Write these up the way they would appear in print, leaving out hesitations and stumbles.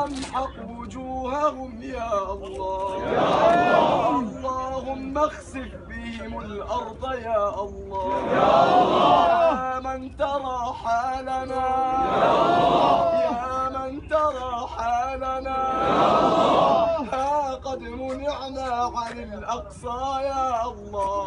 امحق وجوههم يا الله. اللهم اخسف بهم الأرض يا الله. يا من ترى حالنا، يا من ترى حالنا، ها قد منعنا عن الأقصى يا الله.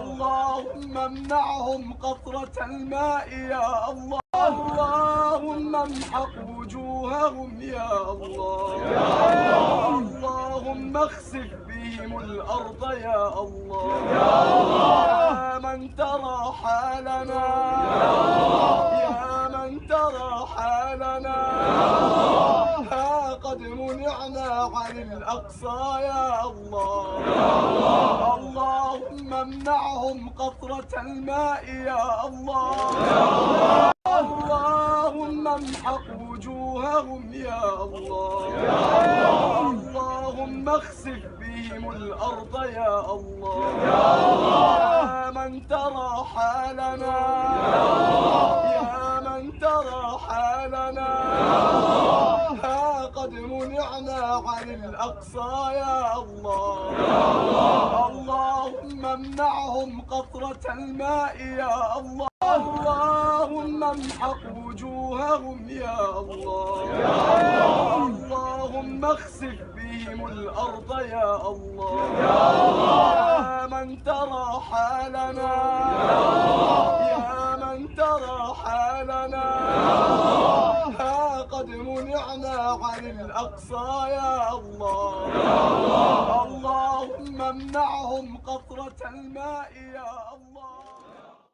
اللهم امنعهم قطرة الماء يا الله. اللهم امحق وجوههم يا الله. اللهم اخسف بهم الأرض يا الله. يا من ترى حالنا، يا من ترى حالنا، ها قد منعنا عن الأقصى يا الله. اللهم امنعهم قطرة الماء يا الله. اللهم امحق وجوههم يا الله. اللهم اخسف بهم الأرض يا الله. يا من ترى حالنا، يا من ترى حالنا، ها قد منعنا عن الأقصى يا الله. اللهم امنعهم قطرة الماء يا الله. اللهم امحق وجوههم يا الله. اللهم اخسف بهم الأرض يا الله. يا من ترى حالنا، يا من ترى حالنا، ها قد منعنا عن الأقصى يا الله. اللهم امنعهم قطرة الماء يا الله.